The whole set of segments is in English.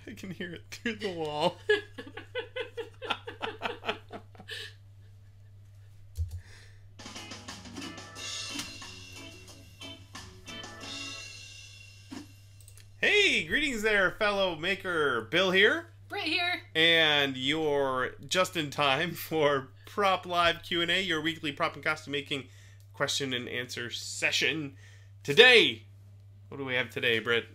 I can hear it through the wall. Hey, greetings there, fellow maker. Bill here. Britt here. And you're just in time for Prop Live Q&A, your weekly prop and costume making question and answer session. Today, what do we have today, Britt?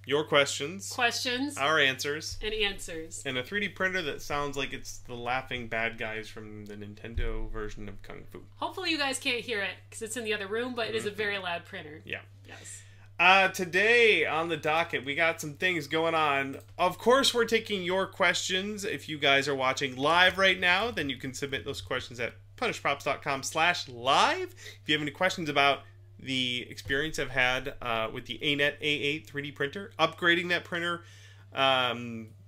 Your questions. Questions. Our answers. And answers. And a 3D printer that sounds like it's the laughing bad guys from the Nintendo version of Kung Fu. Hopefully you guys can't hear it because it's in the other room, but it is a very loud printer. Yeah. Yes. Today on the docket, we got some things going on. Of course, we're taking your questions. If you guys are watching live right now, then you can submit those questions at punishprops.com/live. If you have any questions about the experience I've had with the Anet A8 3D printer, upgrading that printer,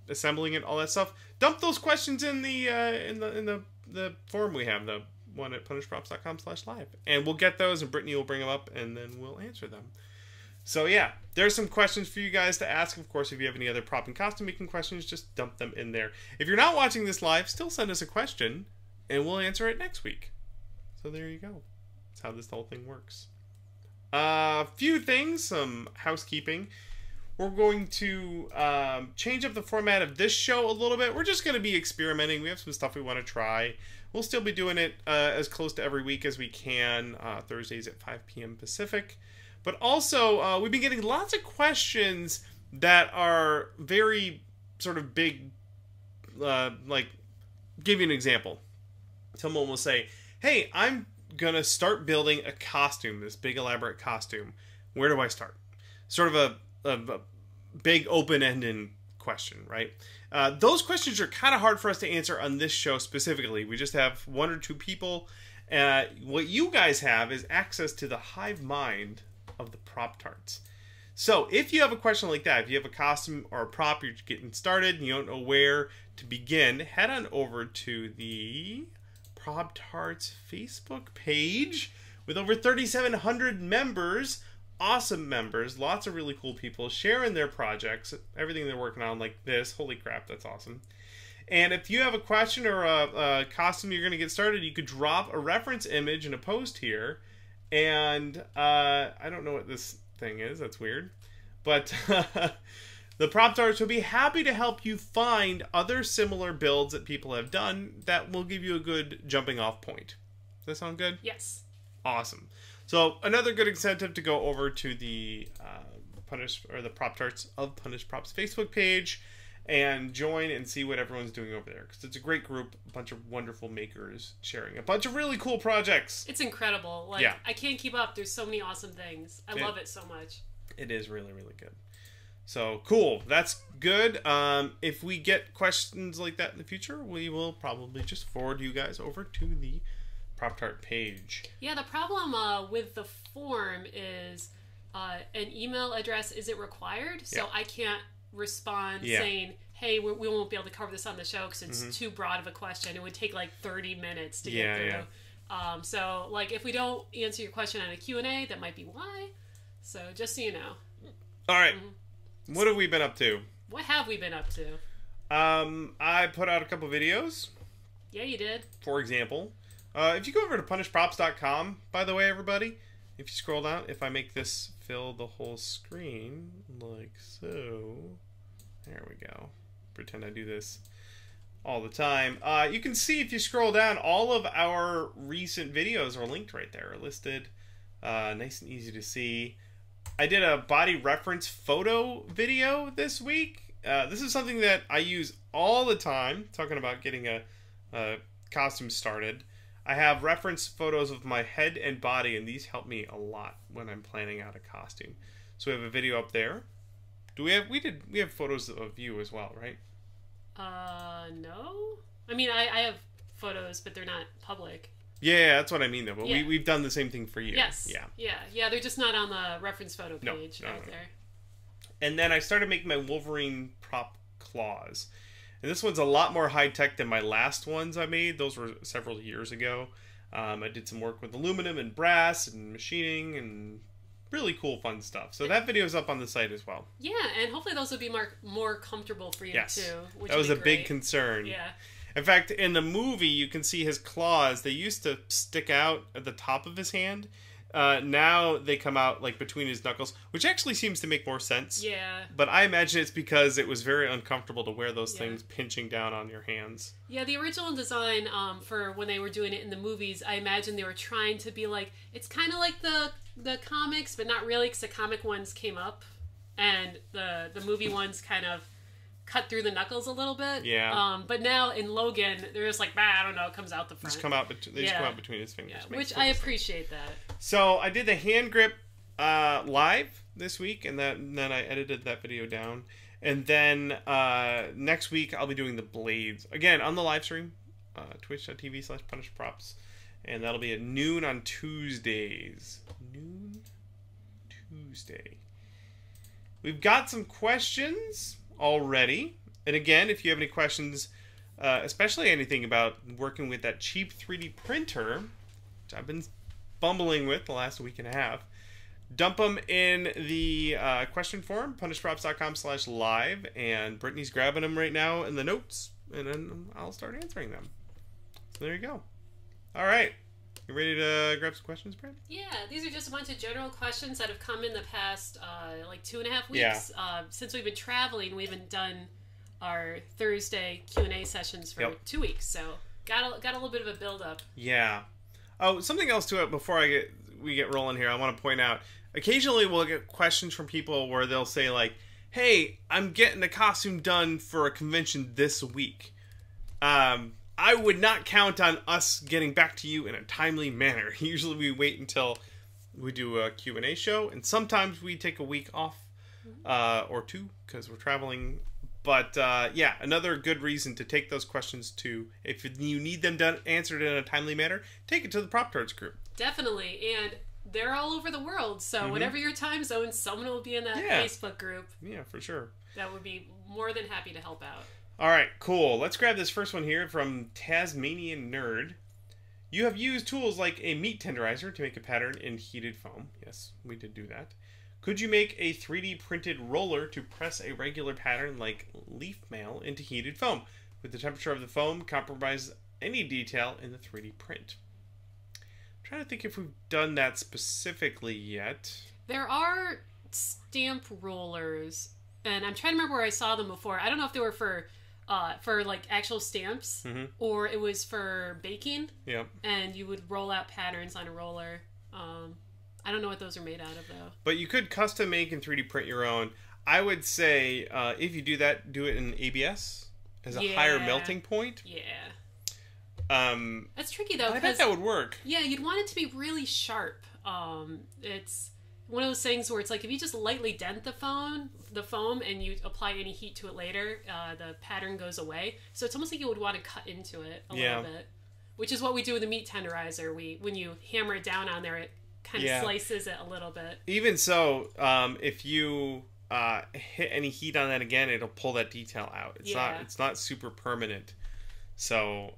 assembling it, all that stuff, dump those questions in the forum we have, the one at punishprops.com/live, and we'll get those, and Brittany will bring them up, and then we'll answer them. So yeah, there's some questions for you guys to ask. Of course, if you have any other prop and costume making questions, just dump them in there. If you're not watching this live, still send us a question, and we'll answer it next week. So there you go. That's how this whole thing works. A few things, some housekeeping. We're going to change up the format of this show a little bit. We're just going to be experimenting. We have some stuff we want to try. We'll still be doing it as close to every week as we can, Thursdays at 5 p.m. Pacific. But also, we've been getting lots of questions that are very sort of big, like, give you an example. Someone will say, hey, I'm going to start building a costume, this big elaborate costume. Where do I start? Sort of a big open-ended question, right? Those questions are kind of hard for us to answer on this show specifically. We just have one or two people. What you guys have is access to the hive mind of the prop tarts. So if you have a question like that, if you have a costume or a prop, you're getting started and you don't know where to begin, head on over to the Prop Tarts Facebook page with over 3,700 members, awesome members, lots of really cool people sharing their projects, everything they're working on like this. Holy crap, that's awesome. And if you have a question or a costume you're going to get started, you could drop a reference image in a post here. And I don't know what this thing is. That's weird. But the Prop Tarts will be happy to help you find other similar builds that people have done that will give you a good jumping off point. Does that sound good? Yes. Awesome. So another good incentive to go over to the the Prop Tarts of Punish Props Facebook page and join and see what everyone's doing over there, because it's a great group, a bunch of wonderful makers sharing a bunch of really cool projects. It's incredible. Like, yeah. I can't keep up. There's so many awesome things. I love it so much. It is really, really good. So, cool. That's good. If we get questions like that in the future, we will probably just forward you guys over to the Prop Tart page. Yeah, the problem with the form is an email address isn't required, so I can't respond saying, hey, we won't be able to cover this on the show because it's too broad of a question. It would take like 30 minutes to get through. So, like, if we don't answer your question on a Q&A, that might be why. So, just so you know. All right. What have we been up to? What have we been up to? I put out a couple videos. Yeah, you did. For example, if you go over to punishprops.com, by the way, everybody, if you scroll down, if I make this fill the whole screen, like so, there we go. Pretend I do this all the time. You can see if you scroll down, all of our recent videos are linked right there, listed, nice and easy to see. I did a body reference photo video this week. This is something that I use all the time, talking about getting a costume started. I have reference photos of my head and body, and these help me a lot when I'm planning out a costume. So we have a video up there. Do we have? We have photos of you as well, right? No. I mean, I have photos, but they're not public. Yeah, that's what I mean, though. But we've done the same thing for you. Yes. Yeah. They're just not on the reference photo page out there. And then I started making my Wolverine prop claws. And this one's a lot more high-tech than my last ones I made. Those were several years ago. I did some work with aluminum and brass and machining and really cool, fun stuff. So that video is up on the site as well. Yeah, and hopefully those will be more comfortable for you too. That was a big concern. Yeah. In fact, in the movie, you can see his claws. They used to stick out at the top of his hand. Now they come out like between his knuckles, which actually seems to make more sense. Yeah. But I imagine it's because it was very uncomfortable to wear those things pinching down on your hands. Yeah, the original design for when they were doing it in the movies, I imagine they were trying to be like, it's kind of like the comics, but not really, because the comic ones came up, and the movie ones kind of cut through the knuckles a little bit. Yeah. But now in Logan, they're just like, I don't know, it comes out the front. Just come out between his fingers. Yeah, which I appreciate that. So I did the hand grip live this week, and then I edited that video down. And then next week I'll be doing the blades again on the live stream, twitch.tv/punishprops, and that'll be at noon on Tuesdays. Tuesday. We've got some questions already, and again, if you have any questions, especially anything about working with that cheap 3D printer, which I've been bumbling with the last week and a half, dump them in the question forum, punishprops.com/live, and Brittany's grabbing them right now in the notes, and then I'll start answering them. So there you go. All right. You ready to grab some questions, Britt? Yeah, these are just a bunch of general questions that have come in the past, 2.5 weeks. Yeah. Since we've been traveling, we haven't done our Thursday Q&A sessions for 2 weeks, so got a little bit of a build-up. Yeah. Oh, something else to it before we get rolling here. I want to point out, occasionally we'll get questions from people where they'll say like, "Hey, I'm getting a costume done for a convention this week. I would not count on us getting back to you in a timely manner." Usually we wait until we do a Q&A show, and sometimes we take a week off or two because we're traveling. But yeah, another good reason to take those questions to, if you need them done, answered in a timely manner, take it to the Prop Tarts group. Definitely, and they're all over the world, so whatever your time zone, someone will be in that Facebook group. Yeah, for sure. That would be more than happy to help out. All right, cool. Let's grab this first one here from Tasmanian Nerd. You have used tools like a meat tenderizer to make a pattern in heated foam. Yes, we did do that. Could you make a 3D printed roller to press a regular pattern like leaf mail into heated foam? With the temperature of the foam, compromise any detail in the 3D print. I'm trying to think if we've done that specifically yet. There are stamp rollers, and I'm trying to remember where I saw them before. I don't know if they were for like actual stamps, or it was for baking. Yep. And you would roll out patterns on a roller. I don't know what those are made out of, though. But you could custom make and 3D print your own. I would say, if you do that, do it in ABS as a higher melting point. Yeah. That's tricky, though. I bet that would work. Yeah, you'd want it to be really sharp. It's one of those things where it's like, if you just lightly dent the foam and you apply any heat to it later, the pattern goes away. So it's almost like you would want to cut into it a little bit. Which is what we do with the meat tenderizer. When you hammer it down on there, it kind of slices it a little bit. Even so, if you hit any heat on that again, it'll pull that detail out. It's not super permanent. So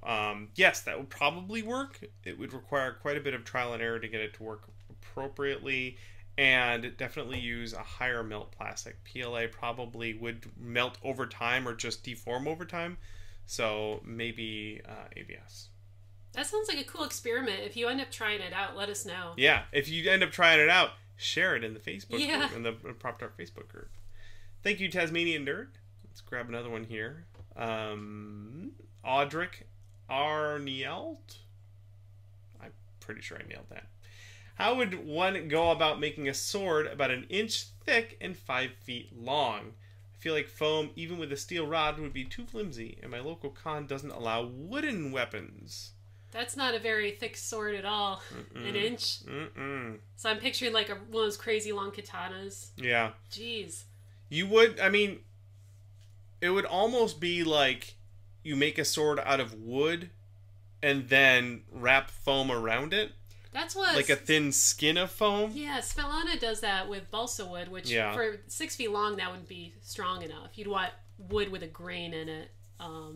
yes, that would probably work. It would require quite a bit of trial and error to get it to work appropriately, and definitely use a higher melt plastic. PLA probably would melt over time or just deform over time. So maybe ABS. That sounds like a cool experiment. If you end up trying it out, let us know. Yeah, if you end up trying it out, share it in the Facebook group, in the Prop Tart Facebook group. Thank you, Tasmanian Nerd. Let's grab another one here. Audric Arnielt. I'm pretty sure I nailed that. How would one go about making a sword about 1 inch thick and 5 feet long? I feel like foam, even with a steel rod, would be too flimsy, and my local con doesn't allow wooden weapons. That's not a very thick sword at all. 1 inch. So I'm picturing like one of those crazy long katanas. Yeah. Jeez. You would, I mean, it would almost be like you make a sword out of wood and then wrap foam around it. That's what... Like a thin skin of foam? Yeah, Svelana does that with balsa wood, which for 6 feet long, that wouldn't be strong enough. You'd want wood with a grain in it.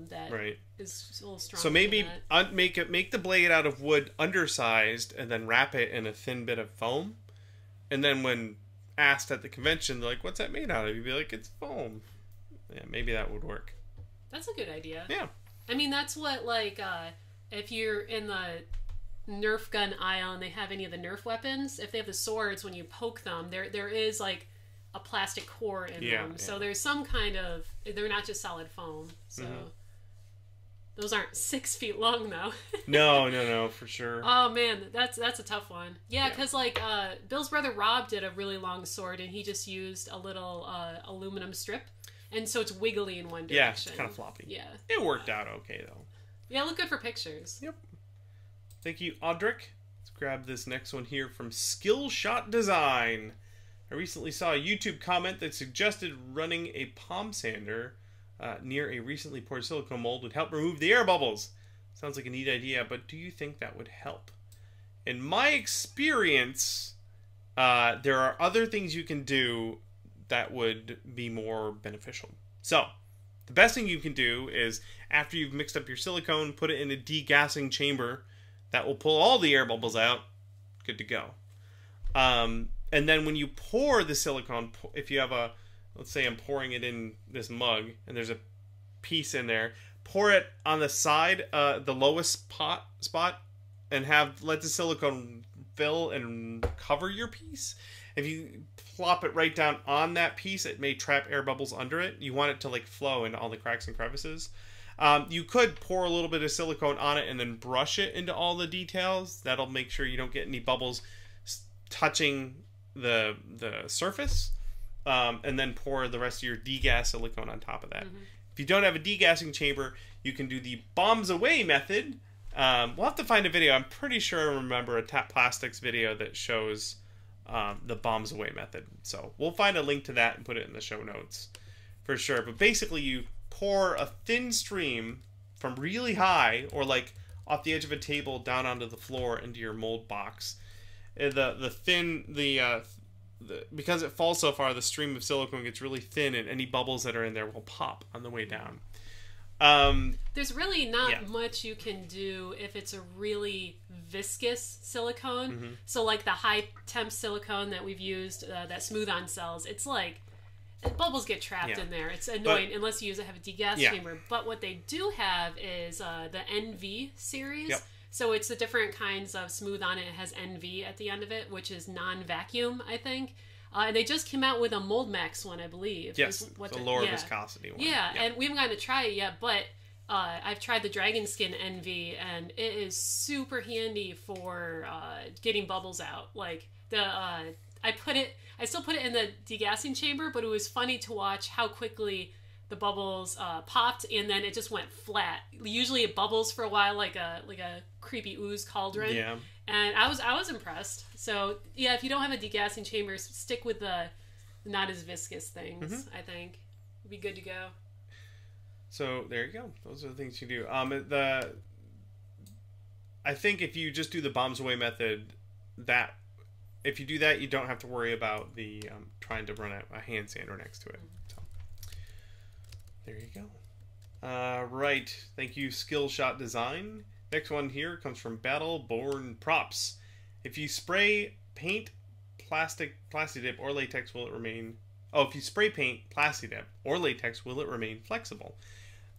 That is a little strong. So maybe make the blade out of wood undersized and then wrap it in a thin bit of foam, And then when asked at the convention, they're like, what's that made out of? You'd be like, it's foam. Yeah, maybe that would work. That's a good idea. Yeah. I mean, that's what, like, if you're in the Nerf gun aisle and they have any of the Nerf weapons, if they have the swords, when you poke them, there is, like, a plastic core in them. Yeah. So there's some kind of... They're not just solid foam. So... Those aren't 6 feet long, though. No, for sure. Oh, man, that's a tough one. Yeah, because, like, Bill's brother Rob did a really long sword, and he just used a little aluminum strip. And so it's wiggly in one direction. Yeah, it's kind of floppy. Yeah. It worked out okay, though. Yeah, look good for pictures. Yep. Thank you, Audric. Let's grab this next one here from Skillshot Design. I recently saw a YouTube comment that suggested running a palm sander near a recently poured silicone mold would help remove the air bubbles. Sounds like a neat idea, but do you think that would help? In my experience, there are other things you can do that would be more beneficial. So, the best thing you can do is, after you've mixed up your silicone, put it in a degassing chamber that will pull all the air bubbles out. Good to go. And then when you pour the silicone, if you have a... Let's say I'm pouring it in this mug, and there's a piece in there. Pour it on the side, the lowest spot, and let the silicone fill and cover your piece. If you plop it right down on that piece, it may trap air bubbles under it. You want it to like flow into all the cracks and crevices. You could pour a little bit of silicone on it and then brush it into all the details. That'll make sure you don't get any bubbles touching the surface. And then pour the rest of your degas silicone on top of that. If you don't have a degassing chamber, you can do the bombs away method. We'll have to find a video. I'm pretty sure I remember a Tap Plastics video that shows the bombs away method. So we'll find a link to that and put it in the show notes for sure. But basically, you pour a thin stream from really high, or like off the edge of a table down onto the floor into your mold box. Because it falls so far, the stream of silicone gets really thin, and any bubbles that are in there will pop on the way down. There's really not much you can do if it's a really viscous silicone. So like the high temp silicone that we've used, that smooth on cells, it's like bubbles get trapped in there. It's annoying unless you use a degas chamber. But what they do have is the NV series. So it's the different kinds of smooth on it. It has NV at the end of it, which is non-vacuum, I think. And they just came out with a Mold Max one, I believe. Yes, the lower viscosity one. Yeah, and we haven't gotten to try it yet, but I've tried the Dragon Skin NV, and it is super handy for getting bubbles out. Like, I still put it in the degassing chamber, but it was funny to watch how quickly the bubbles popped, and then it just went flat. Usually it bubbles for a while, like a creepy ooze cauldron. Yeah. And I was impressed. So yeah, if you don't have a degassing chamber, stick with the not as viscous things. I think it'd be good to go. So there you go. Those are the things you do. I think if you just do the bombs away method, if you do that, you don't have to worry about the trying to run a hand sander next to it. There you go. Right. Thank you, Skillshot Design. Next one here comes from Battleborn Props. If you spray paint, plastic dip, or latex, will it remain... Oh, if you spray paint, plastic dip, or latex, will it remain flexible?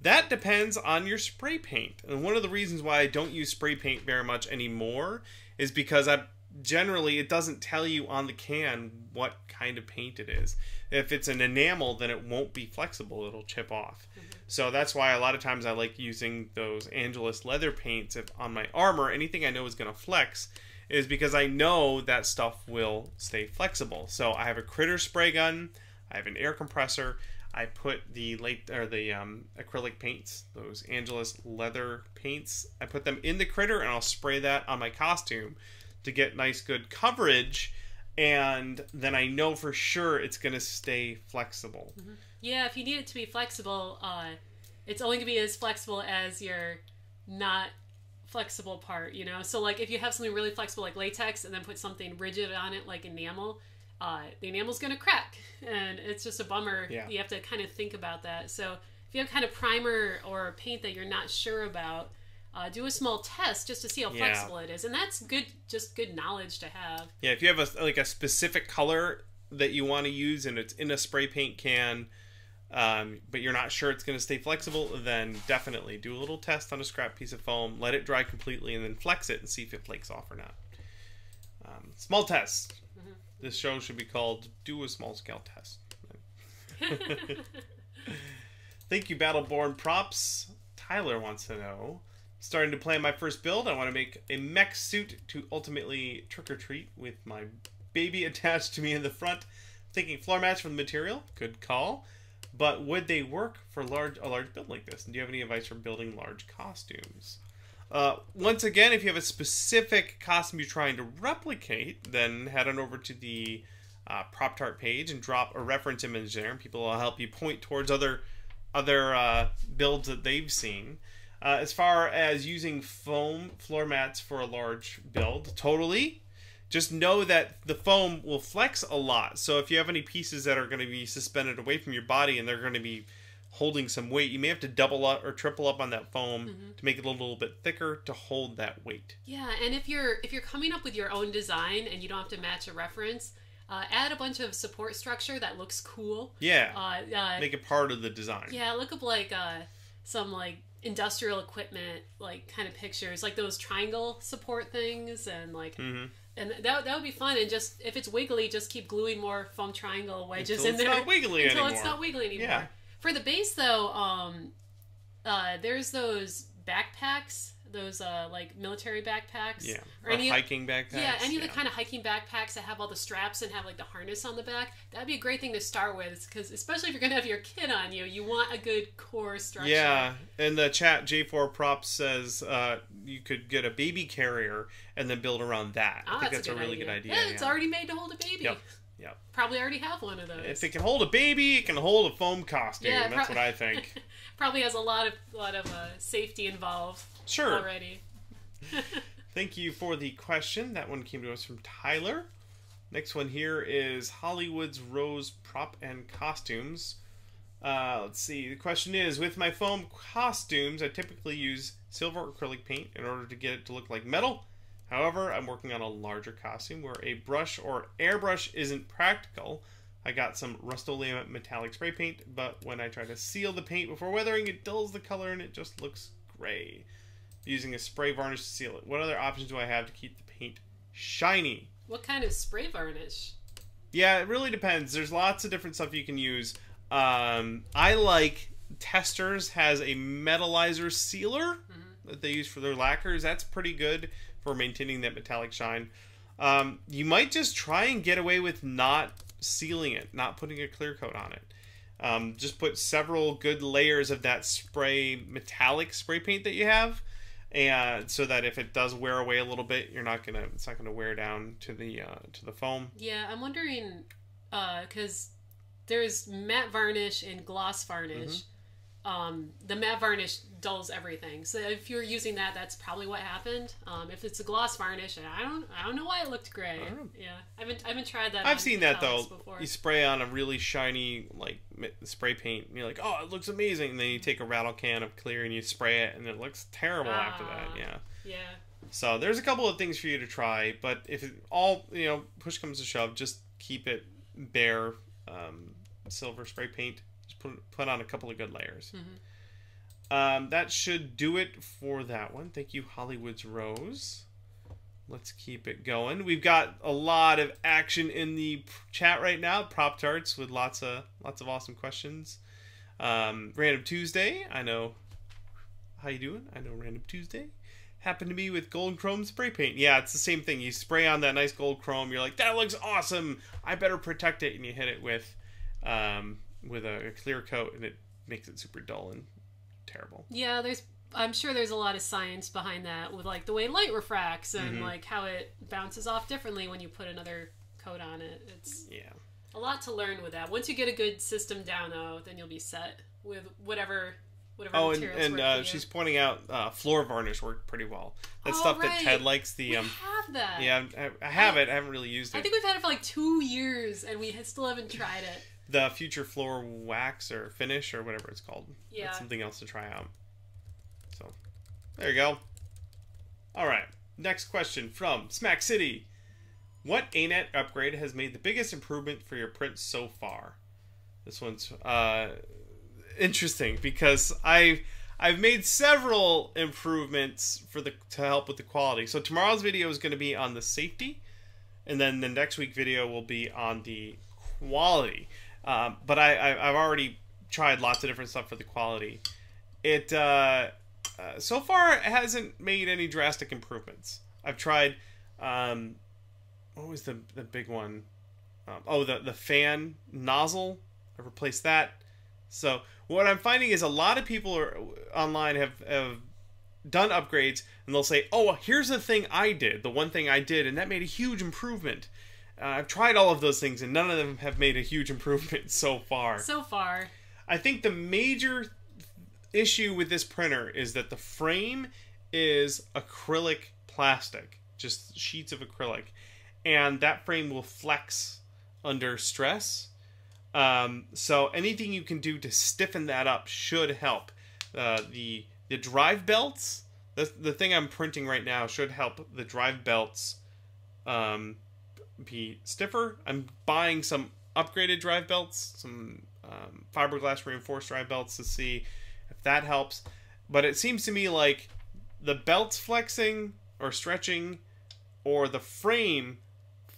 That depends on your spray paint. And one of the reasons why I don't use spray paint very much anymore is because generally it doesn't tell you on the can what kind of paint it is. If it's an enamel, then it won't be flexible. It'll chip off. So that's why a lot of times I like using those Angelus leather paints on my armor. Anything I know is going to flex is because I know that stuff will stay flexible. So I have a critter spray gun. I have an air compressor. I put the acrylic paints, those Angelus leather paints. I put them in the critter, and I'll spray that on my costume to get nice, good coverage. And then I know for sure it's going to stay flexible. Yeah, if you need it to be flexible, it's only going to be as flexible as your not flexible part, you know? So, like, if you have something really flexible like latex and then put something rigid on it like enamel, the enamel's going to crack. And it's just a bummer. Yeah. You have to kind of think about that. So, if you have kind of primer or paint that you're not sure about, do a small test just to see how flexible it is. And that's good, just good knowledge to have. Yeah, if you have a specific color that you want to use and it's in a spray paint can, but you're not sure it's going to stay flexible, then definitely do a little test on a scrap piece of foam, let it dry completely, and then flex it and see if it flakes off or not. Small test. Mm-hmm. This show should be called Do a Small Scale Test. Thank you, Battleborn Props. Tyler wants to know, starting to plan my first build. I want to make a mech suit to ultimately trick-or-treat with my baby attached to me in the front. Thinking floor mats from the material. Good call. But would they work for a large build like this? And do you have any advice for building large costumes? Once again, if you have a specific costume you're trying to replicate, then head on over to the Prop-Tart page and drop a reference image there, and people will help you point towards other builds that they've seen. As far as using foam floor mats for a large build, totally. Just know that the foam will flex a lot. So if you have any pieces that are going to be suspended away from your body and they're going to be holding some weight, you may have to double up or triple up on that foam to make it a little bit thicker to hold that weight. Yeah, and if you're coming up with your own design and you don't have to match a reference, add a bunch of support structure that looks cool. Yeah, make it part of the design. Yeah, look up like some like industrial equipment like kind of pictures, like those triangle support things, and like and that would be fun. And just if it's wiggly, just keep gluing more foam triangle wedges in there until it's not wiggly anymore. Yeah. For the base though, there's those backpacks. Those like military backpacks, or any hiking backpacks. Yeah, any of the kind of hiking backpacks that have all the straps and have like the harness on the back. That'd be a great thing to start with, because especially if you're gonna have your kid on you, you want a good core structure. Yeah, in the chat, J4Props says you could get a baby carrier and then build around that. I think that's a really good idea. Yeah, it's already made to hold a baby. Yep. Probably already have one of those. If it can hold a baby, it can hold a foam costume. Yeah, that's what I think. Probably has a lot of safety involved. Sure. Already. Thank you for the question. That one came to us from Tyler. Next one here is Hollywood's Rose Prop and Costumes. Let's see. The question is, with my foam costumes, I typically use silver acrylic paint in order to get it to look like metal. However, I'm working on a larger costume where a brush or airbrush isn't practical. I got some Rust-Oleum metallic spray paint, but when I try to seal the paint before weathering, it dulls the color and it just looks gray. Using a spray varnish to seal it. What other options do I have to keep the paint shiny? What kind of spray varnish? Yeah, it really depends. There's lots of different stuff you can use. I like Testers has a metallizer sealer that they use for their lacquers. That's pretty good for maintaining that metallic shine. You might just try and get away with not sealing it, not putting a clear coat on it. Just put several good layers of that metallic spray paint that you have, and so that if it does wear away a little bit, it's not gonna wear down to the foam. Yeah, I'm wondering, because there's matte varnish and gloss varnish. The matte varnish dulls everything, so if you're using that, that's probably what happened. If it's a gloss varnish, and I don't know why it looked gray. Yeah, I haven't tried that. I've seen that though. Before. You spray on a really shiny like spray paint, and you're like, oh, it looks amazing. And then you take a rattle can of clear and you spray it, and it looks terrible after that. Yeah. So there's a couple of things for you to try, but if it all push comes to shove, just keep it bare silver spray paint. Put on a couple of good layers. That should do it for that one. Thank you, Hollywood's Rose. Let's keep it going. We've got a lot of action in the chat right now. Prop-Tarts with lots of awesome questions. Random Tuesday. I know. How you doing? I know Random Tuesday. Happened to me with gold chrome spray paint. Yeah, it's the same thing. You spray on that nice gold chrome. You're like, that looks awesome. I better protect it. And you hit it with a clear coat, and it makes it super dull and terrible. Yeah, I'm sure there's a lot of science behind that, with like the way light refracts and like how it bounces off differently when you put another coat on it. It's a lot to learn with that. Once you get a good system down, though, then you'll be set with whatever materials and she's pointing out floor varnish worked pretty well. That stuff that Ted likes. We have that. Yeah, I have it. I haven't really used it. I think we've had it for like 2 years, and we still haven't tried it. The future floor wax or finish or whatever it's called. Yeah. That's something else to try out. So, There you go. All right. Next question from Smack City. What Anet upgrade has made the biggest improvement for your prints so far? This one's interesting because I've made several improvements to help with the quality. So tomorrow's video is going to be on the safety, and then the next week video will be on the quality. But I've already tried lots of different stuff for the quality. It so far it hasn't made any drastic improvements. I've tried what was the big one? The fan nozzle. I replaced that. So what I'm finding is a lot of people online have done upgrades, and they'll say, "Oh, here's the thing I did, the one thing I did, and that made a huge improvement." I've tried all of those things, and none of them have made a huge improvement so far. So far. I think the major issue with this printer is that the frame is acrylic plastic, just sheets of acrylic, and that frame will flex under stress. So anything you can do to stiffen that up should help. The drive belts, the thing I'm printing right now, should help the drive belts be stiffer. I'm buying some upgraded drive belts, some fiberglass reinforced drive belts, to see if that helps. But it seems to me like the belts flexing or stretching, or the frame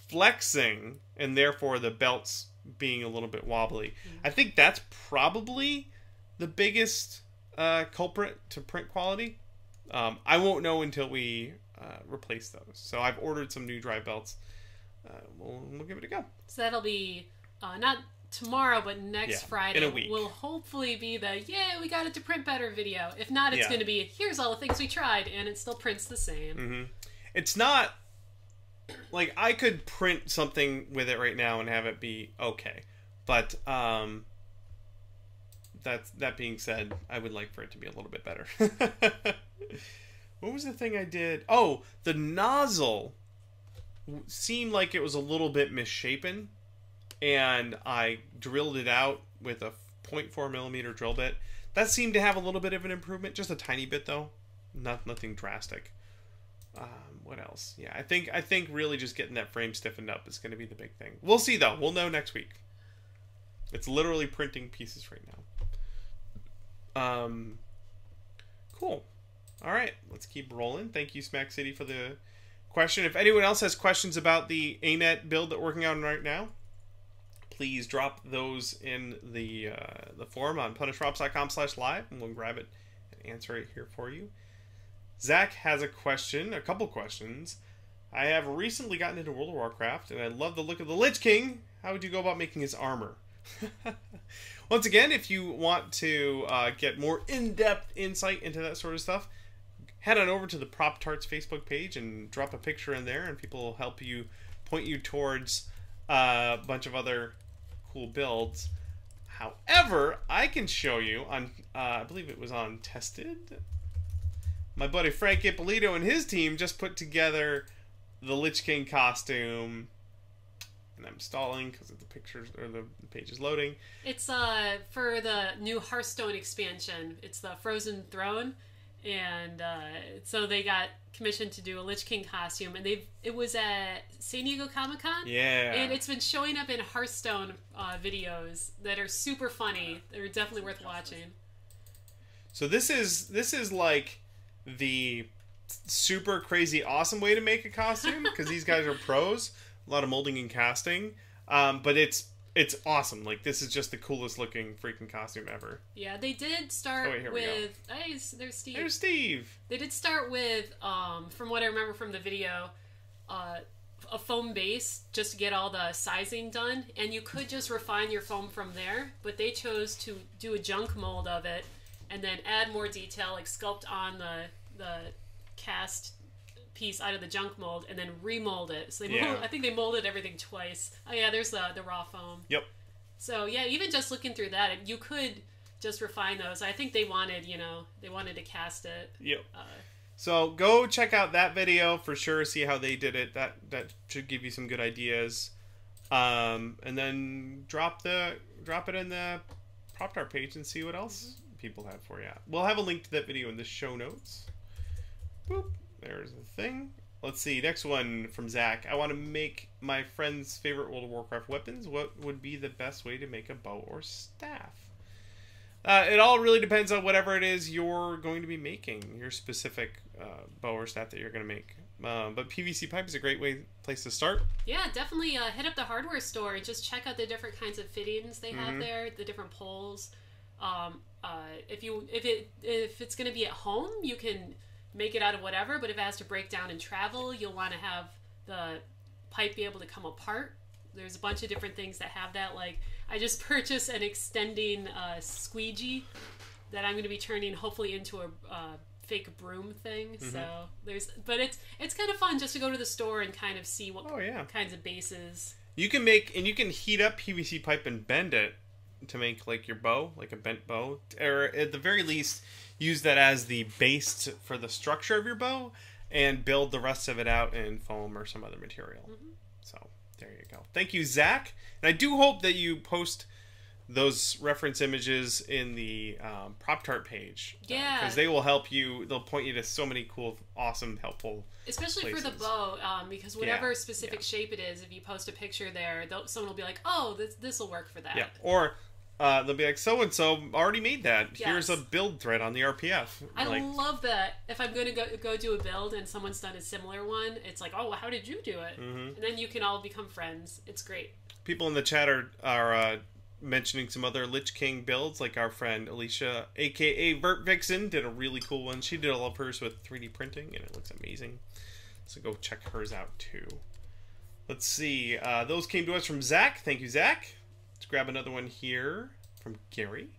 flexing, and therefore the belts being a little bit wobbly. I think that's probably the biggest culprit to print quality. I won't know until we replace those. So I've ordered some new drive belts. We'll give it a go. So that'll be not tomorrow, but next Friday. In a week. Will hopefully be the we got it to print better video. If not, it's going to be here's all the things we tried, and it still prints the same. Mm-hmm. It's not like I could print something with it right now and have it be okay, but that being said, I would like for it to be a little bit better. What was the thing I did? Oh, the nozzle seemed like it was a little bit misshapen, and I drilled it out with a 0.4 millimeter drill bit. That seemed to have a little bit of an improvement, just a tiny bit though, nothing drastic. What else? Yeah, I think really just getting that frame stiffened up is going to be the big thing. We'll see though. We'll know next week. It's literally printing pieces right now. Cool. All right, let's keep rolling. Thank you, Smack City, for the question. If anyone else has questions about the Anet build that we're working on right now, please drop those in the forum on punishedrops.com/live, and we'll grab it and answer it here for you. Zach has a couple questions. I have recently gotten into World of Warcraft, and I love the look of the Lich King. How would you go about making his armor? Once again, if you want to get more in-depth insight into that sort of stuff, head on over to the Prop Tarts Facebook page and drop a picture in there, and people will help you point you towards a bunch of other cool builds. However, I can show you on, I believe it was on Tested. My buddy Frank Ippolito and his team just put together the Lich King costume. And I'm stalling because the pictures or the page is loading. It's for the new Hearthstone expansion. It's the Frozen Throne, and so they got commissioned to do a Lich King costume, and it was at San Diego Comic-Con. Yeah, and it's been showing up in Hearthstone videos that are super funny. They're definitely worth watching. So this is like the super crazy awesome way to make a costume, because these guys are pros. A lot of molding and casting, but it's awesome. Like, this is just the coolest looking freaking costume ever. Yeah, they did start with... Hey, there's Steve. There's Steve. They did start with, from what I remember from the video, a foam base just to get all the sizing done, and you could just refine your foam from there, but they chose to do a junk mold of it and then add more detail, like sculpt on the cast piece out of the junk mold and then remold it. So I think they molded everything twice. Oh yeah, there's the raw foam. Yep. So yeah, even just looking through that, you could just refine those. I think they wanted to cast it. Yep. So go check out that video for sure. See how they did it. That should give you some good ideas. And then drop it in the Prop Art page and see what else people have for you. We'll have a link to that video in the show notes. Boop. There's the thing. Let's see. Next one from Zach. I want to make my friend's favorite World of Warcraft weapons. What would be the best way to make a bow or staff? It all really depends on whatever it is you're going to be making, your specific bow or staff that you're going to make. But PVC pipe is a great place to start. Yeah, definitely hit up the hardware store and just check out the different kinds of fittings they have there, the different poles. If it's going to be at home, you can make it out of whatever, but if it has to break down and travel, you'll want to have the pipe be able to come apart. There's a bunch of different things that have that. Like, I just purchased an extending squeegee that I'm going to be turning hopefully into a fake broom thing. So but it's kind of fun just to go to the store and kind of see what kinds of bases. You can make, and you can heat up PVC pipe and bend it to make like your bow, like a bent bow, or at the very least use that as the base for the structure of your bow and build the rest of it out in foam or some other material. So there you go. Thank you, Zach. And I do hope that you post those reference images in the Prop-Tart page. Yeah. Because they will help you. They'll point you to so many cool, awesome, helpful Especially places. for the bow, because whatever specific shape it is, if you post a picture there, someone will be like, oh, this will work for that. Yeah. Or they'll be like, so-and-so already made that. Yes. Here's a build thread on the RPF. I love that. If I'm going to go do a build and someone's done a similar one, it's like, oh, how did you do it? And then you can all become friends. It's great. People in the chat are mentioning some other Lich King builds, like our friend Alicia, aka Vertvixen, did a really cool one. She did all of hers with 3D printing, and it looks amazing. So go check hers out, too. Let's see. Those came to us from Zach. Thank you, Zach. Let's grab another one here from Gary.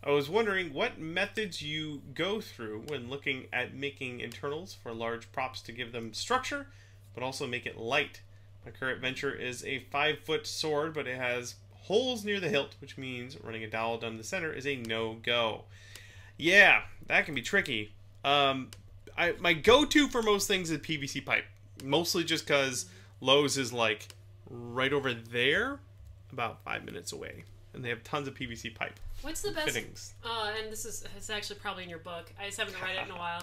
I was wondering what methods you go through when looking at making internals for large props to give them structure, but also make it light. My current venture is a 5-foot sword, but it has holes near the hilt, which means running a dowel down the center is a no-go. Yeah, that can be tricky. My go-to for most things is PVC pipe. Mostly just because Lowe's is like right over there, about 5 minutes away. And they have tons of PVC pipe. What's the best fittings? And it's actually probably in your book. I just haven't read it in a while.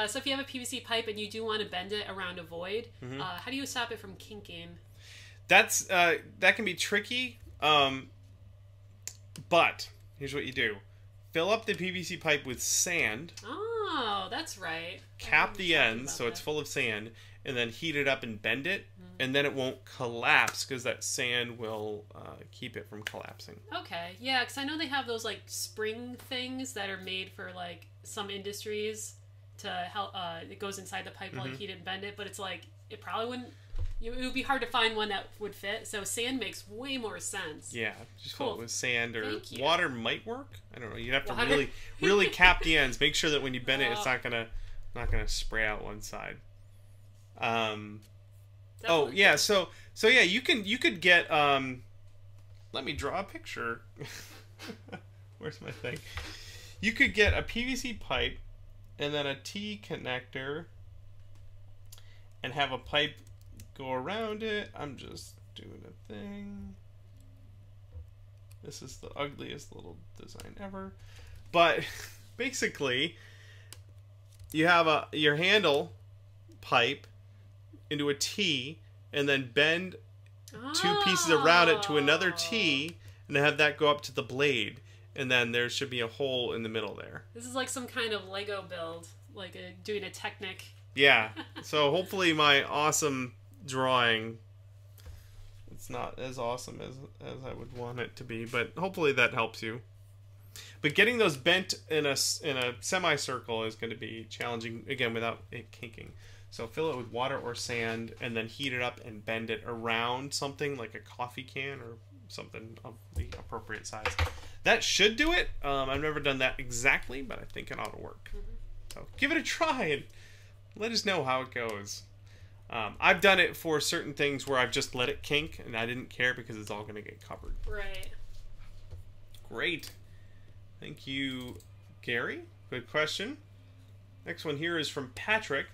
So if you have a PVC pipe and you do want to bend it around a void, how do you stop it from kinking? That can be tricky. But here's what you do. Fill up the PVC pipe with sand. Oh, that's right. Cap the ends so it's full of sand, and then heat it up and bend it, and then it won't collapse because that sand will keep it from collapsing. Okay, yeah, because I know they have those like spring things that are made for like some industries to help. It goes inside the pipe while you heat it and bend it, but it's like it probably wouldn't. It would be hard to find one that would fit, so sand makes way more sense. Yeah, just fill it with sand, or water might work. I don't know. You'd have to really cap the ends. Make sure that when you bend it, it's not gonna spray out one side. Oh yeah, so yeah, you could get. Let me draw a picture. Where's my thing? You could get a PVC pipe, and then a T connector, and have a pipe go around it. I'm just doing a thing. This is the ugliest little design ever. But basically, you have your handle pipe into a T, and then bend 2 pieces around it to another T, and have that go up to the blade. And then there should be a hole in the middle there. This is like some kind of Lego build, like doing a Technic. Yeah. So hopefully my awesome drawing, it's not as awesome as I would want it to be, but hopefully that helps you. But getting those bent in a semicircle is going to be challenging, again, without it kinking. So fill it with water or sand, and then heat it up and bend it around something like a coffee can or something of the appropriate size. That should do it. I've never done that exactly, but I think it ought to work. So give it a try and let us know how it goes. I've done it for certain things where I've just let it kink, and I didn't care because it's all going to get covered. Right. Great. Thank you, Gary. Good question. Next one here is from Patrick.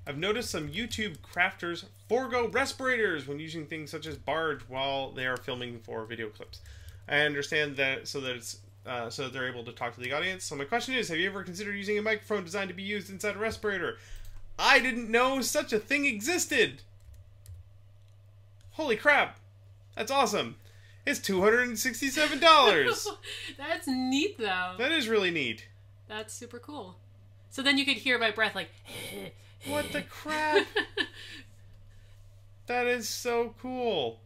I've noticed some YouTube crafters forego respirators when using things such as barge while they are filming for video clips. I understand that so that they're able to talk to the audience. So my question is, have you ever considered using a microphone designed to be used inside a respirator? I didn't know such a thing existed. Holy crap. That's awesome. It's $267. That's neat, though. That is really neat. That's super cool. So then you could hear my breath like... What the crap? That is so cool.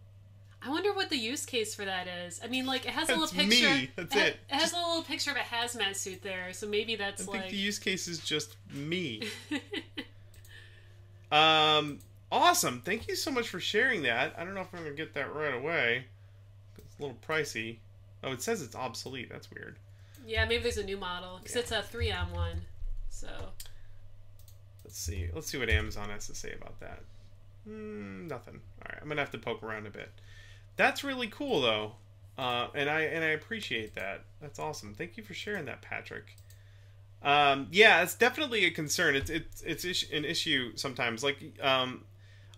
I wonder what the use case for that is. I mean, like, it has a little picture... me. That's it. It has a little picture of a hazmat suit there, so maybe that's I like... think the use case is just me. Awesome. Thank you so much for sharing that. I don't know if I'm going to get that right away. It's a little pricey. Oh, it says it's obsolete. That's weird. Yeah, maybe there's a new model. Because it's a 3M one. So... Let's see. Let's see what Amazon has to say about that. Nothing. All right. I'm going to have to poke around a bit. That's really cool, though. And I appreciate that. That's awesome. Thank you for sharing that, Patrick. Yeah, it's definitely a concern. It's an issue sometimes. Like,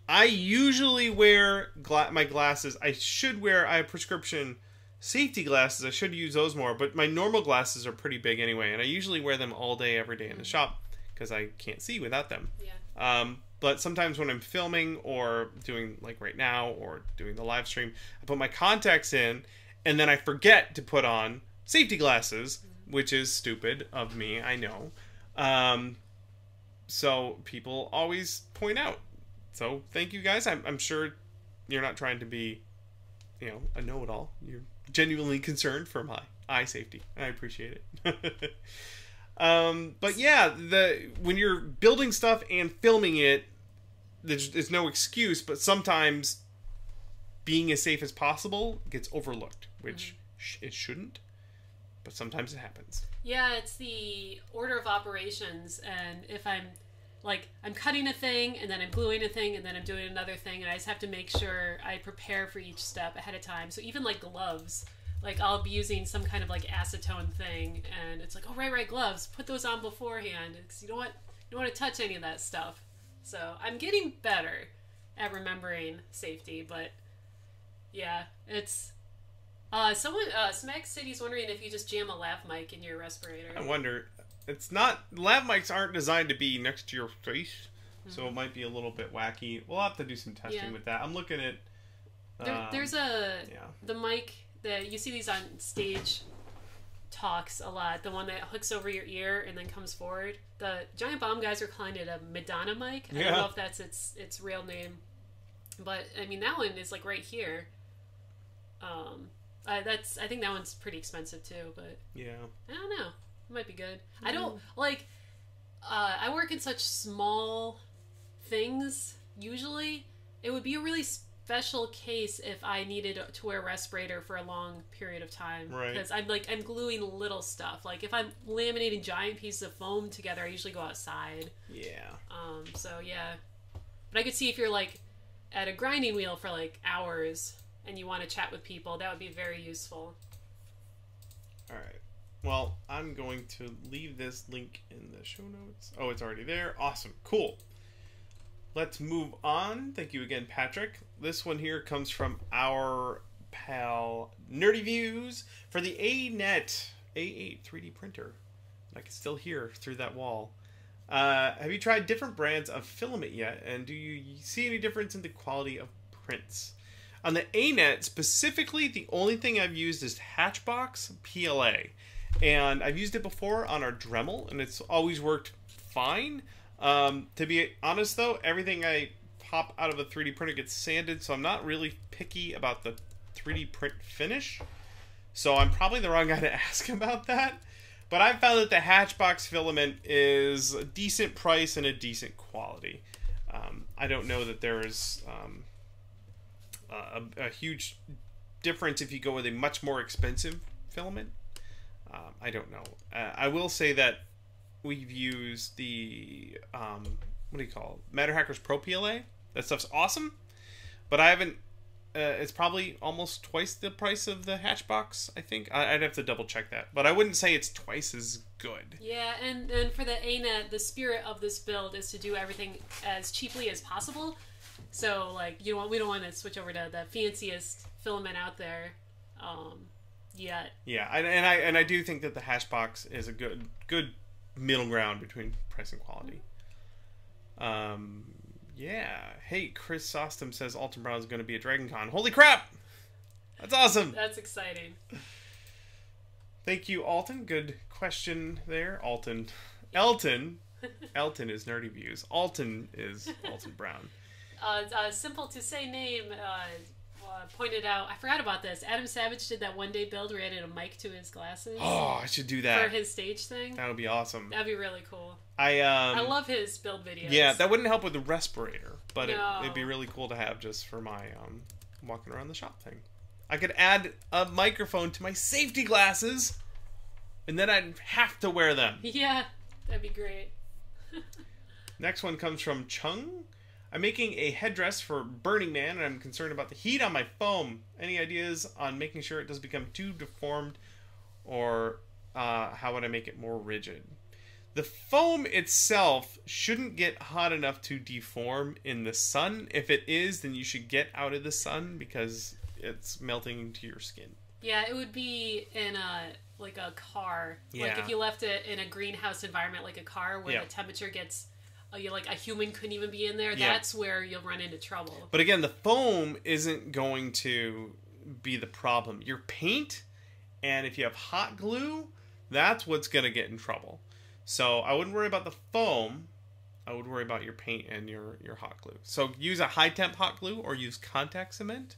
I usually wear my glasses. I have prescription safety glasses. I should use those more, but my normal glasses are pretty big anyway, and I usually wear them all day, every day in the shop because I can't see without them. Yeah. But sometimes when I'm filming or doing, like right now, or doing the live stream, I put my contacts in, and then I forget to put on safety glasses, which is stupid of me, I know. So people always point out. So thank you guys. I'm sure you're not trying to be, a know-it-all. You're genuinely concerned for my eye safety. I appreciate it. But yeah, when you're building stuff and filming it, there's no excuse, but sometimes being as safe as possible gets overlooked, which it shouldn't, but sometimes it happens. Yeah, it's the order of operations, and if I'm cutting a thing, and then I'm gluing a thing, and then I'm doing another thing, and I just have to make sure I prepare for each step ahead of time. So even like gloves, like I'll be using some kind of like acetone thing, and it's like, oh, right, gloves, put those on beforehand, because you don't want to touch any of that stuff. So I'm getting better at remembering safety, but yeah, it's Smack City's wondering if you just jam a lav mic in your respirator. I wonder. It's not, lav mics aren't designed to be next to your face, so it might be a little bit wacky. We'll have to do some testing with that. I'm looking at there's the mic that you see these on stage talks a lot, the one that hooks over your ear and then comes forward. The Giant Bomb guys are calling it a Madonna mic. I don't know if that's its real name, but I mean that one is like right here. I think that one's pretty expensive too, but yeah, I don't know, it might be good. I don't like I work in such small things. Usually it would be a really special case if I needed to wear a respirator for a long period of time, because I'm gluing little stuff. Like if I'm laminating giant pieces of foam together, I usually go outside. So yeah, but I could see if you're like at a grinding wheel for like hours and you want to chat with people, that would be very useful. All right, well, I'm going to leave this link in the show notes. Oh, it's already there. Awesome. Cool. Let's move on. Thank you again, Patrick. This one here comes from our pal Nerdy Views for the Anet A8 3D printer. I can still hear through that wall. Have you tried different brands of filament yet? And do you see any difference in the quality of prints? On the Anet specifically, the only thing I've used is Hatchbox PLA. And I've used it before on our Dremel, and it's always worked fine. To be honest though, everything I pop out of a 3D printer gets sanded, so I'm not really picky about the 3D print finish. So I'm probably the wrong guy to ask about that. But I've found that the Hatchbox filament is a decent price and a decent quality. I don't know that there is a huge difference if you go with a much more expensive filament. I don't know. I will say that we've used the what do you call it? Matter Hackers Pro PLA. That stuff's awesome, but I haven't. It's probably almost twice the price of the Hatchbox. I think I'd have to double check that, but I wouldn't say it's twice as good. Yeah, and for the Anet, the spirit of this build is to do everything as cheaply as possible. So like we don't want to switch over to the fanciest filament out there. Yet. Yeah, and I do think that the Hatchbox is a good middle ground between price and quality. Yeah. Hey, Chris Sostum says Alton Brown is going to be at Dragon Con. Holy crap! That's awesome. That's exciting. Thank you, Alton. Good question there. Elton is Nerdy Views. Alton is Alton Brown. Simple to say name pointed out, I forgot about this. Adam Savage did that one day build where he added a mic to his glasses. Oh, I should do that. For his stage thing. That would be awesome. That'd be really cool. I love his build videos. Yeah, that wouldn't help with the respirator, but it'd be really cool to have just for my walking around the shop thing. I could add a microphone to my safety glasses, and then I'd have to wear them. Yeah, that'd be great. Next one comes from Chung. I'm making a headdress for Burning Man, and I'm concerned about the heat on my foam. Any ideas on making sure it doesn't become too deformed, or how would I make it more rigid? The foam itself shouldn't get hot enough to deform in the sun. If it is, then you should get out of the sun because it's melting into your skin. Yeah, it would be in a car. Yeah. Like if you left it in a greenhouse environment like a car where the temperature gets... like a human couldn't even be in there. Yeah. That's where you'll run into trouble. But again, the foam isn't going to be the problem. Your paint, and if you have hot glue, that's what's going to get in trouble. So I wouldn't worry about the foam. I would worry about your paint and your hot glue. So use a high temp hot glue or use contact cement.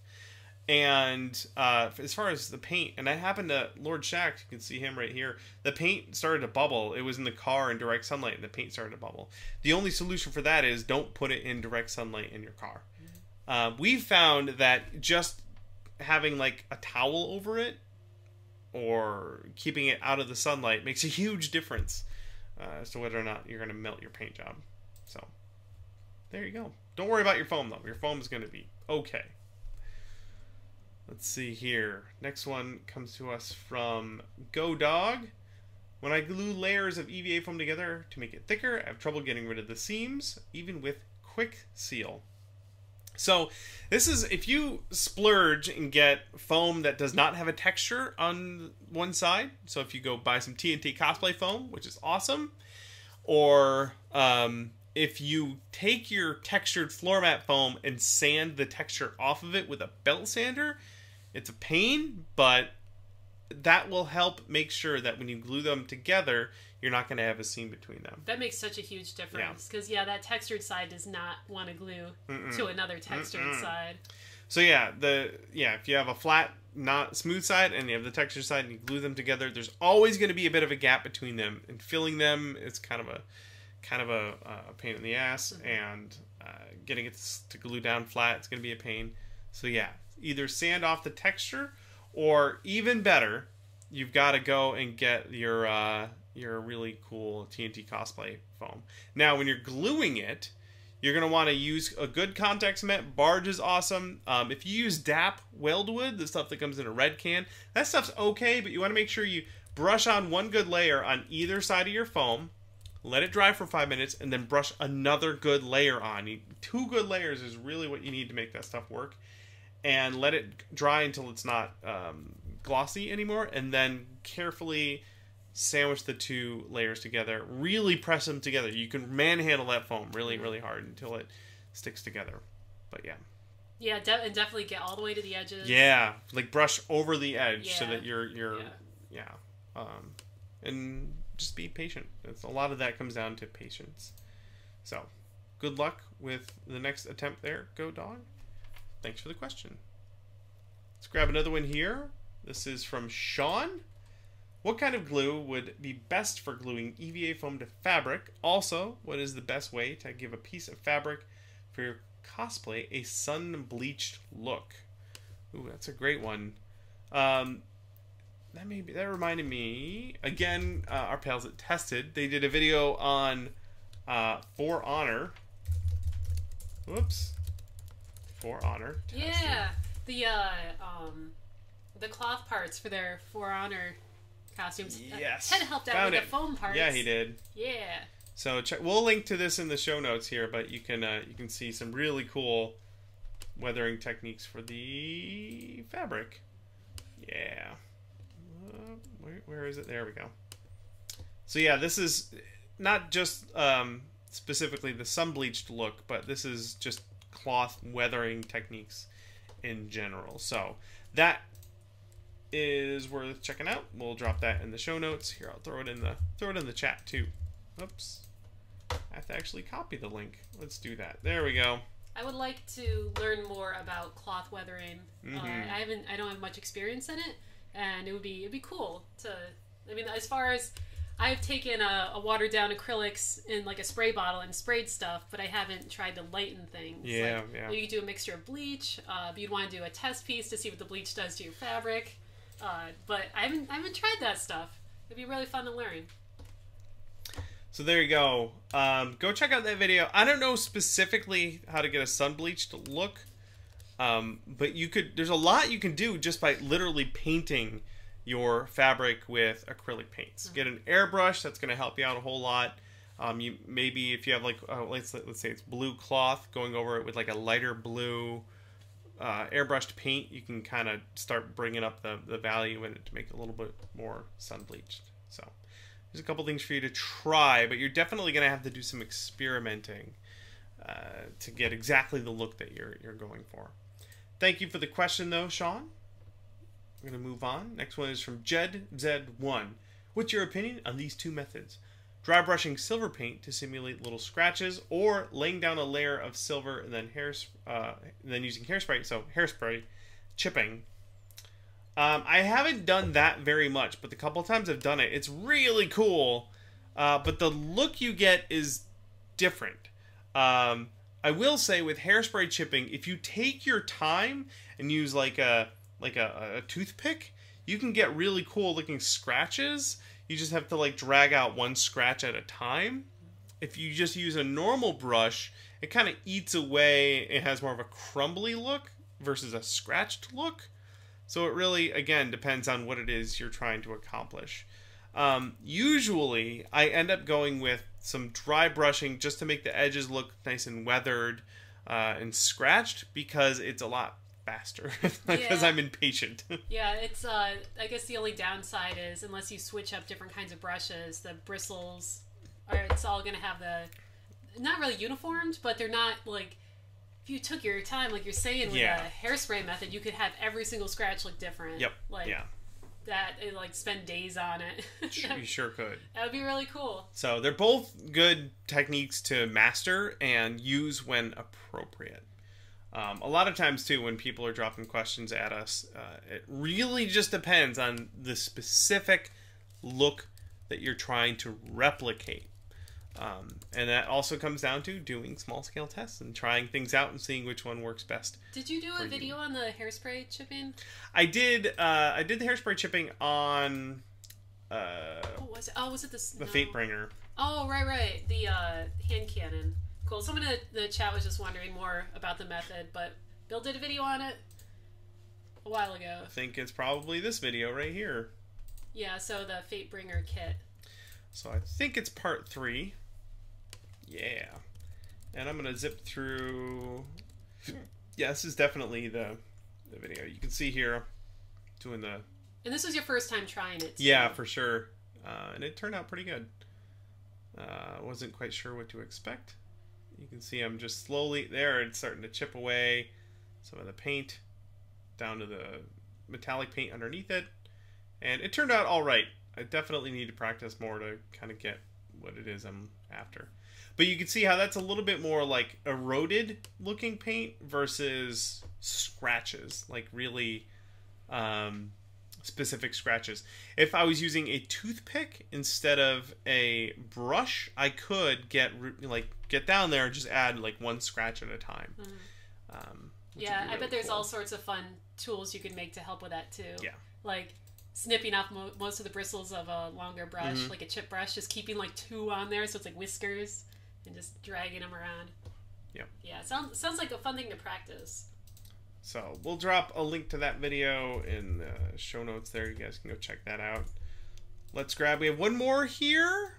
And as far as the paint, and I happened to Lord Shack, you can see him right here. The paint started to bubble. It was in the car in direct sunlight, and the paint started to bubble. The only solution for that is don't put it in direct sunlight in your car. We've found that just having like a towel over it or keeping it out of the sunlight makes a huge difference as to whether or not you're going to melt your paint job. So there you go. Don't worry about your foam though. Your foam is going to be okay. Let's see here. Next one comes to us from Go Dog. When I glue layers of EVA foam together to make it thicker, I have trouble getting rid of the seams, even with Quick Seal. So this is if you splurge and get foam that does not have a texture on one side. So if you go buy some TNT Cosplay foam, which is awesome, or if you take your textured floor mat foam and sand the texture off of it with a belt sander, it's a pain, but that will help make sure that when you glue them together, you're not going to have a seam between them. That makes such a huge difference because that textured side does not want to glue to another textured side. So if you have a flat, not smooth side and you have the textured side and you glue them together, there's always going to be a bit of a gap between them, and filling them is kind of a pain in the ass, and getting it to glue down flat, it's going to be a pain. So either sand off the texture, or even better, you've got to go and get your really cool TNT Cosplay foam. Now, when you're gluing it, you're going to want to use a good contact cement. Barge is awesome. If you use DAP Weldwood, the stuff that comes in a red can, that stuff's okay, but you want to make sure you brush on one good layer on either side of your foam, let it dry for 5 minutes, and then brush another good layer on. 2 good layers is really what you need to make that stuff work. And let it dry until it's not glossy anymore, and then carefully sandwich the 2 layers together. Really press them together. You can manhandle that foam really, really hard until it sticks together. But and definitely get all the way to the edges. Yeah, like brush over the edge so that you're and just be patient. A lot of that comes down to patience. So, good luck with the next attempt there, Go Dog. Thanks for the question. Let's grab another one here. This is from Sean. What kind of glue would be best for gluing EVA foam to fabric? Also, what is the best way to give a piece of fabric for your cosplay a sun-bleached look? Ooh, that's a great one. That reminded me, again, our pals at Tested, they did a video on For Honor. Whoops. For Honor. Yeah, the cloth parts for their For Honor costumes. Yes, Ted helped out with the foam parts. Yeah, he did. Yeah. So we'll link to this in the show notes here, but you can see some really cool weathering techniques for the fabric. Yeah. Where is it? There we go. So this is not just specifically the sun-bleached look, but this is just cloth weathering techniques in general. So that is worth checking out. We'll drop that in the show notes. Here, I'll throw it in the chat too. Oops. I have to actually copy the link. Let's do that. There we go. I would like to learn more about cloth weathering. I don't have much experience in it, and it'd be cool to. I mean, as far as I've taken a watered down acrylics in like a spray bottle and sprayed stuff, but I haven't tried to lighten things. Yeah, like, yeah. You could do a mixture of bleach. You'd want to do a test piece to see what the bleach does to your fabric. But I haven't tried that stuff. It'd be really fun to learn. So there you go. Go check out that video. I don't know specifically how to get a sun-bleached look, but you could. There's a lot you can do just by literally painting your fabric with acrylic paints. Get an airbrush. That's going to help you out a whole lot. You maybe if you have like let's say it's blue cloth, going over it with like a lighter blue airbrushed paint, you can kind of start bringing up the value in it to make it a little bit more sun-bleached. So there's a couple things for you to try, but you're definitely going to have to do some experimenting to get exactly the look that you're going for. Thank you for the question, though, Sean. We're going to move on. Next one is from JedZ1. What's your opinion on these two methods? Dry brushing silver paint to simulate little scratches, or laying down a layer of silver and then using hairspray, so hairspray chipping. I haven't done that very much, but the couple times I've done it, it's really cool. But the look you get is different. I will say with hairspray chipping, if you take your time and use like a toothpick, you can get really cool looking scratches. You just have to like drag out one scratch at a time. If you just use a normal brush, it kind of eats away. It has more of a crumbly look versus a scratched look. So it really, again, depends on what it is you're trying to accomplish. Usually, I end up going with some dry brushing just to make the edges look nice and weathered and scratched, because it's a lot faster because I'm impatient. Yeah, it's I guess the only downside is unless you switch up different kinds of brushes, the bristles it's all gonna have the not really uniformed, but they're not like, if you took your time like you're saying with a hairspray method, you could have every single scratch look different. Yep. Like that, like spend days on it. You sure could. That would be really cool. So they're both good techniques to master and use when appropriate. A lot of times, too, when people are dropping questions at us, it really just depends on the specific look that you're trying to replicate. And that also comes down to doing small-scale tests and trying things out and seeing which one works best. Did you do a video on the hairspray chipping? I did. I did the hairspray chipping on... what was it? Oh, was it the Fatebringer. Oh, right. The hand cannon. Cool. Someone in the chat was just wondering more about the method, but Bill did a video on it a while ago. I think it's probably this video right here. Yeah, so the Fatebringer kit. So I think it's part 3. Yeah. And I'm going to zip through... Yeah, this is definitely the video. You can see here doing the... And this was your first time trying it, too. Yeah, for sure. And it turned out pretty good. Wasn't quite sure what to expect. You can see I'm just slowly there. It's starting to chip away some of the paint down to the metallic paint underneath it. And it turned out all right. I definitely need to practice more to kind of get what it is I'm after. But you can see how that's a little bit more like eroded looking paint versus scratches, like really specific scratches. If I was using a toothpick instead of a brush, I could get down there and just add like one scratch at a time. Yeah, I bet there's all sorts of fun tools you can make to help with that too. Yeah. Like snipping off most of the bristles of a longer brush, like a chip brush, just keeping like 2 on there so it's like whiskers, and just dragging them around. Yep. Yeah, sounds like a fun thing to practice. So we'll drop a link to that video in the show notes there. You guys can go check that out. Let's grab, we have one more here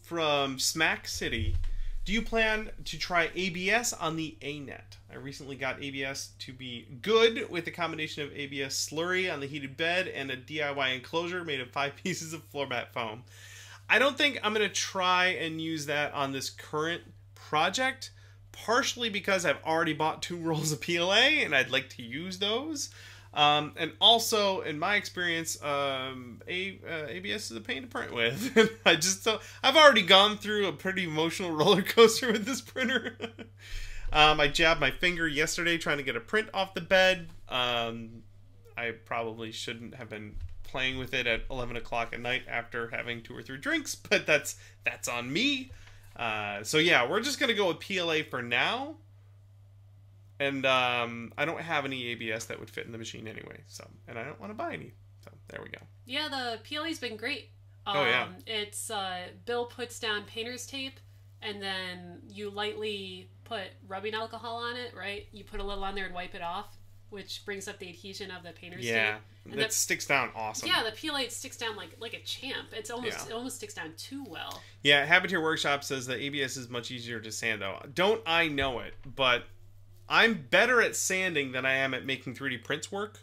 from Smack City. Do you plan to try ABS on the Anet? I recently got ABS to be good with a combination of ABS slurry on the heated bed and a DIY enclosure made of 5 pieces of floor mat foam. I don't think I'm going to try and use that on this current project, partially because I've already bought 2 rolls of PLA and I'd like to use those. And also, in my experience, ABS is a pain to print with. I've already gone through a pretty emotional roller coaster with this printer. I jabbed my finger yesterday trying to get a print off the bed. I probably shouldn't have been playing with it at 11 o'clock at night after having 2 or 3 drinks, but that's on me. So yeah, we're just going to go with PLA for now. And I don't have any ABS that would fit in the machine anyway, and I don't want to buy any. So there we go. Yeah, the PLA's been great. Oh yeah. It's Bill puts down painter's tape, and then you lightly put rubbing alcohol on it, right? You put a little on there and wipe it off, which brings up the adhesion of the painter's tape. Yeah, that sticks down awesome. Yeah, the PLA sticks down like a champ. It almost sticks down too well. Yeah, Habiteer Workshop says that ABS is much easier to sand though. Don't I know it, but I'm better at sanding than I am at making 3D prints work.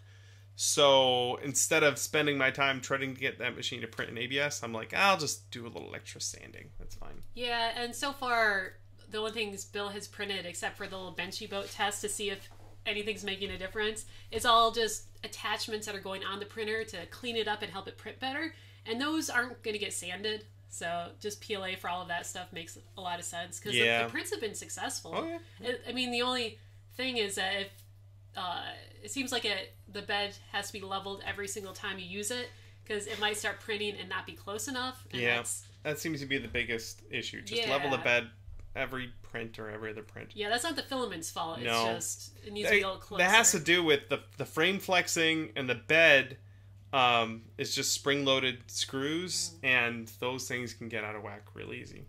So instead of spending my time trying to get that machine to print in ABS, I'm like, I'll just do a little extra sanding. That's fine. Yeah, and so far, the only things Bill has printed, except for the little benchy boat test to see if anything's making a difference, is all just attachments that are going on the printer to clean it up and help it print better. And those aren't going to get sanded. So just PLA for all of that stuff makes a lot of sense. Because the prints have been successful. Oh, yeah. I mean, the only thing is that if it seems like the bed has to be leveled every single time you use it, because it might start printing and not be close enough. And that seems to be the biggest issue. Just level the bed every print or every other print. Yeah, that's not the filament's fault. It's just it needs to be a little closer. That has to do with the frame flexing, and the bed is just spring-loaded screws, and those things can get out of whack real easy.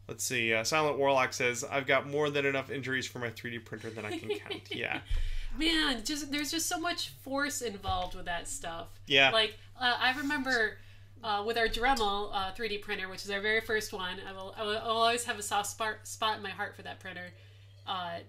Let's see. Silent Warlock says, I've got more than enough injuries for my 3D printer than I can count. Yeah. Man, there's just so much force involved with that stuff. Yeah. Like, I remember with our Dremel 3D printer, which is our very first one, I'll always have a soft spot in my heart for that printer.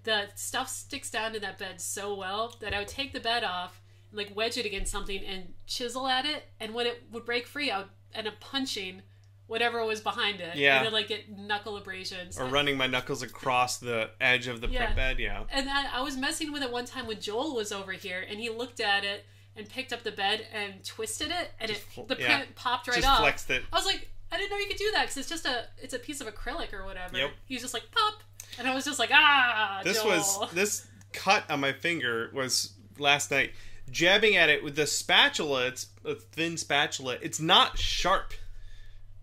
The stuff sticks down to that bed so well that I would take the bed off, and, like, wedge it against something and chisel at it, and when it would break free, I would end up punching whatever was behind it. Yeah. And then, like, get knuckle abrasions. Or running my knuckles across the edge of the print bed, And I was messing with it one time when Joel was over here, and he looked at it and picked up the bed and twisted it, and the print popped right off. Just flexed it. I was like, I didn't know you could do that, because it's a piece of acrylic or whatever. Yep. He was just like, pop! And I was just like, Joel. This cut on my finger was last night. Jabbing at it with the spatula, it's a thin spatula, it's not sharp.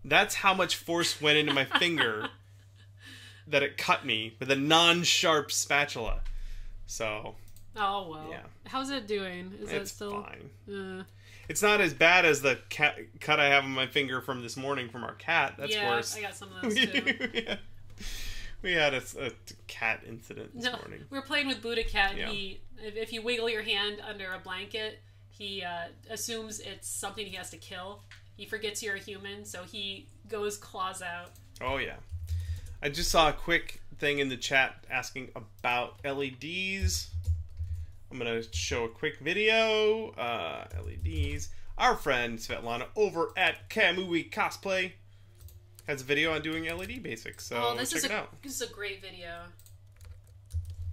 That's how much force went into my finger that it cut me with a non-sharp spatula. So. Oh, well. Yeah. How's it doing? Is it still fine. It's not as bad as the cut I have on my finger from this morning from our cat. That's worse. I got some of those too. We had a cat incident this morning. We were playing with Buddha Cat, and if you wiggle your hand under a blanket, he assumes it's something he has to kill. He forgets you're a human, so he goes claws out. Oh, yeah. I just saw a quick thing in the chat asking about LEDs. I'm going to show a quick video. LEDs. Our friend Svetlana over at Kamui Cosplay has a video on doing LED basics, so check it out. This is a great video.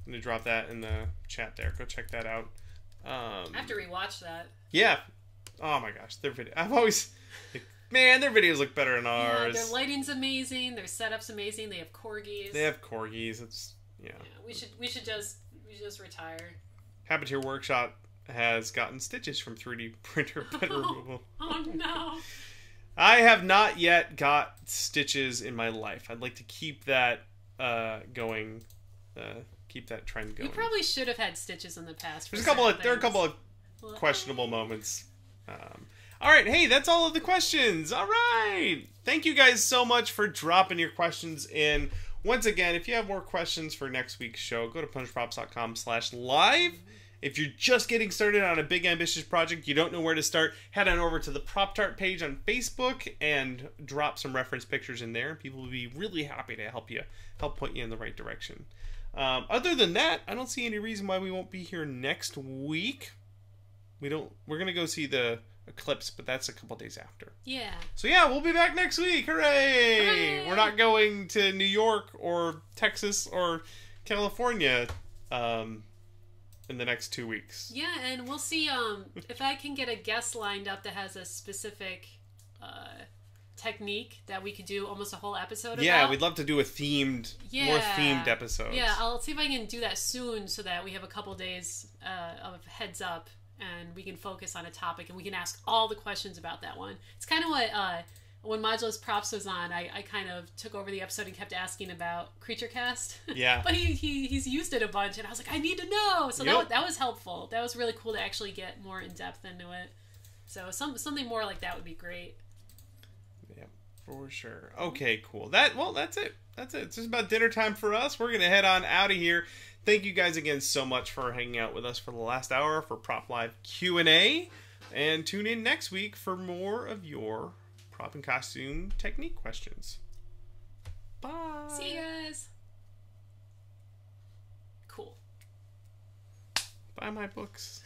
I'm going to drop that in the chat there. Go check that out. I have to rewatch that. Yeah. Oh my gosh, their video. I've always... Man, their videos look better than ours. Yeah, their lighting's amazing. Their setup's amazing. They have corgis. It's we should just retire. Habiteer Workshop has gotten stitches from 3D printer bed removal. Oh no! I have not yet got stitches in my life. I'd like to keep that going. Keep that trend going. You probably should have had stitches in the past. There are a couple of questionable moments. All right, hey, that's all of the questions. All right. Thank you guys so much for dropping your questions in. Once again, if you have more questions for next week's show, go to punchprops.com/live. If you're just getting started on a big, ambitious project, you don't know where to start, head on over to the Prop Tart page on Facebook and drop some reference pictures in there. People will be really happy to help point you in the right direction. Other than that, I don't see any reason why we won't be here next week. We're going to go see the Eclipse, but that's a couple days after. Yeah. So yeah, we'll be back next week. Hooray! Hooray! We're not going to New York or Texas or California in the next 2 weeks. Yeah, and we'll see if I can get a guest lined up that has a specific technique that we could do almost a whole episode about. Yeah, we'd love to do a more themed episode. Yeah, I'll see if I can do that soon so that we have a couple days of heads up and we can focus on a topic and we can ask all the questions about that one. It's kind of what when Modulus Props was on, I kind of took over the episode and kept asking about Creature Cast. Yeah. But he's used it a bunch and I was like, I need to know. So Yep. that was helpful. That was really cool to actually get more in depth into it. So something more like that would be great. Yeah, for sure. Okay, cool. That's it. It's just about dinner time for us. We're going to head on out of here. Thank you guys again so much for hanging out with us for the last hour for Prop Live Q&A. And tune in next week for more of your prop and costume technique questions. Bye. See you guys. Cool. Buy my books.